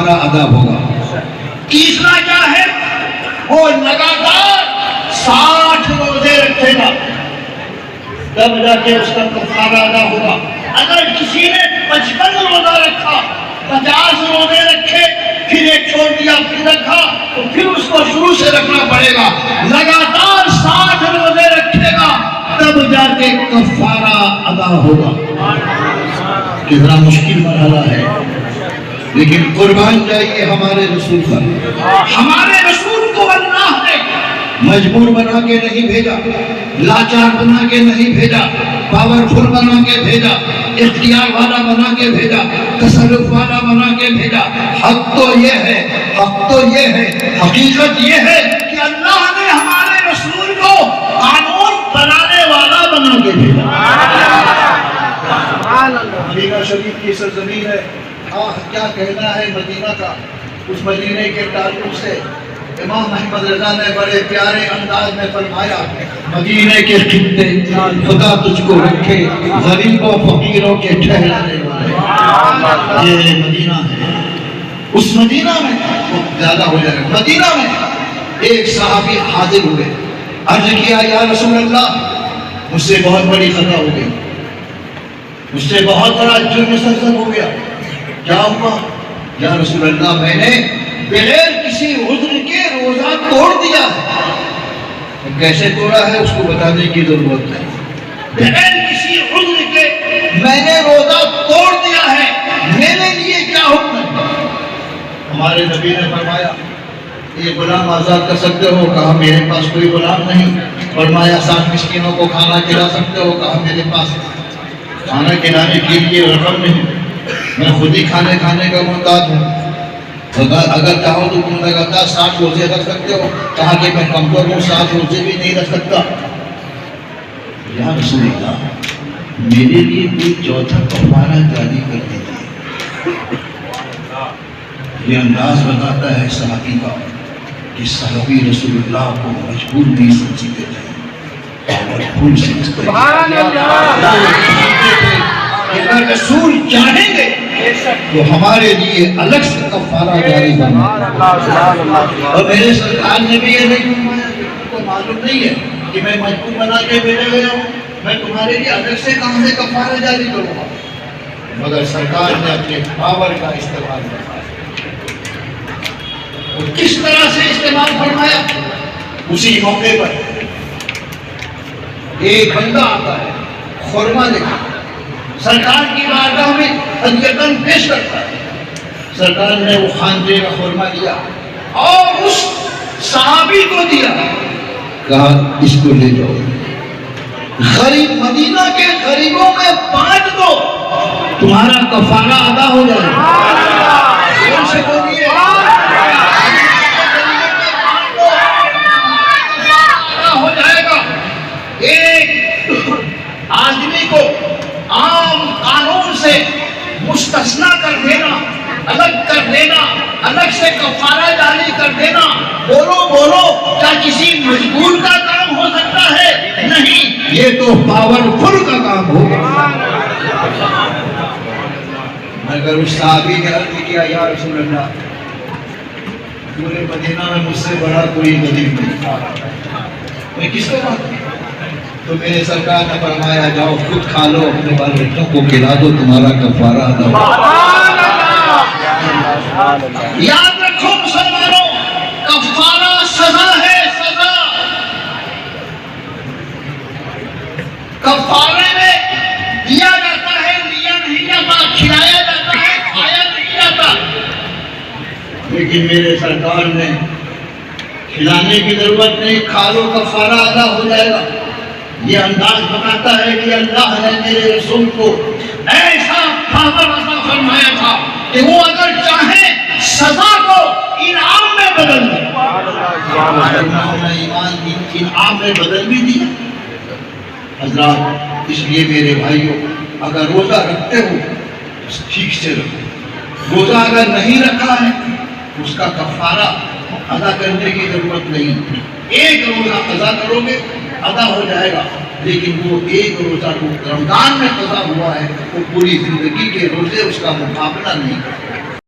کفارہ ادا ہوگا۔ تیسرا کیا ہے؟ وہ لگاتار 60 روزے رکھے گا، تب جا کے اس کا کفارہ ادا ہوگا۔ اگر کسی نے 55 روزہ رکھا، 50 روزے رکھے، پھر ایک چھوڑ دیا پھر رکھا، تو پھر اس کو شروع سے رکھنا پڑے گا۔ لگاتار 60 روزے رکھے گا تب جا کے کفارہ ادا ہوگا۔ کتنا مشکل مرحلہ ہے، لیکن قربان جائیے ہمارے رسول پر۔ ہمارے رسول کو اللہ نے مجبور بنا کے نہیں بھیجا، لاچار بنا کے نہیں بھیجا، پاورفل بنا کے بھیجا، اختیار والا بنا کے بھیجا، تصرف والا بنا کے بھیجا۔ حق تو یہ ہے، حق تو یہ ہے، حقیقت یہ ہے کہ اللہ نے ہمارے رسول کو قانون بنانے والا بنا کے بھیجا۔ مدینہ شریف کی سرزمین ہے، کیا کہنا ہے مدینہ کا۔ اس مدینے کے تعلق سے امام احمد رضا نے بڑے پیارے انداز میں فرمایا، مدینے کے خطے خدا تجھ کو رکھے غریبوں فقیروں کے ٹھہرانے والے۔ یہ مدینہ ہے۔ اس مدینہ میں زیادہ ہو جائے گا، مدینہ میں ایک صحابی حاضر ہوئے، عرض کیا یا رسول اللہ مجھ سے بہت بڑی خطا ہو گئی، مجھ سے بہت بڑا جرم سرزد ہو گیا، کیا ہوا؟ یا رسول اللہ میں نے بغیر کسی عذر کے روزہ توڑ دیا ہے۔ کیسے توڑا ہے اس کو بتانے کی ضرورت ہے۔ بغیر کسی عذر کے میں نے روزہ توڑ دیا ہے، میرے لیے کیا حکم ہے؟ ہمارے نبی نے فرمایا یہ غلام آزاد کر سکتے ہو؟ کہا میرے پاس کوئی غلام نہیں۔ فرمایا 60 مسکینوں کو کھانا کھلا سکتے ہو؟ کہا میرے پاس کھانا کھلانے کے لیے رقم نہیں، میں خود ہی کھانے کا محتاج ہوں۔ اگر چاہو تو تم لگاتار 60 روزے رکھ سکتے ہو؟ کہا کہ میں کمزور ہوں، 60 روزے بھی نہیں رکھ سکتا۔ یا رسول اللہ میرے لیے کوئی چوتھا کفارہ جاری کر دیجیے۔ یہ انداز بتاتا ہے صحابی کا کہ صحابی رسول اللہ کو مجبور نہیں سمجھتے تھے، پاورفل سمجھتے تھے۔ اگر رسول چاہیں گے تو ہمارے لیے الگ سے کفارہ جاری کرنا۔ اور میرے سرکار نے بھی یہ نہیں فرمایا کہ تم کو معلوم نہیں ہے کہ میں مجبور بنا کے بھیجا گیا ہوں، میں تمہارے لیے الگ سے کہاں سے کفارہ جاری کروں گا، مگر سرکار نے اپنے پاور کا استعمال فرمایا۔ اور کس طرح سے استعمال فرمایا؟ اسی موقع پر ایک بندہ آتا ہے، خورما لے کر سرکار کی بارگاہ میں ہدیتاً پیش کرتا ہے۔ سرکار نے وہ خانجے کا خورما لیا اور اس صحابی کو دیا، کہا اس کو لے جاؤ، غریب مدینہ کے غریبوں میں بانٹ دو، تمہارا کفارہ ادا ہو جائے گا۔ سے بولیے ہو جائے گا۔ ایک آدمی کو عام قانون سے مستثنا کر دینا، الگ کر دینا، الگ سے کفارہ جاری کر دینا، بولو کیا کسی مجبور کا کام ہو سکتا ہے؟ نہیں، یہ تو پاورفل کا کام ہوگا۔ اگر اس صحابی نے عرض کیا یا رسول اللہ پورے مدینہ میں مجھ سے بڑا کوئی غریب نہیں، میں کس کو بات کروں؟ تو میرے سرکار نے فرمایا جاؤ خود کھا لو، اپنے بال بچوں کو کھلا دو، تمہارا کفارہ ادا ہوگا۔ یاد رکھو مسلمانوں، کفارہ سزا ہے، سزا۔ کفارے میں دیا جاتا ہے، لیا نہیں جاتا، کھلایا جاتا ہے، کھایا نہیں جاتا۔ لیکن میرے سرکار نے کھلانے کی ضرورت نہیں، کھا لو کفارہ ادا ہو جائے گا۔ یہ انداز بتاتا ہے کہ اللہ نے میرے رسول کو ایسا پاور عطا فرمایا تھا کہ وہ اگر چاہیں سزا کو انعام میں بدل دیں۔ انعام میں بدل بھی دیا۔ حضرات اس لیے میرے بھائیوں اگر روزہ رکھتے ہو تو ٹھیک سے رکھو، روزہ اگر نہیں رکھا ہے اس کا کفارہ ادا کرنے کی ضرورت نہیں، ایک روزہ قضا کرو گے ادا ہو جائے گا، لیکن وہ ایک روزہ رمضان میں قضا ہوا ہے وہ پوری زندگی کے روزے اس کا مقابلہ نہیں کرتے۔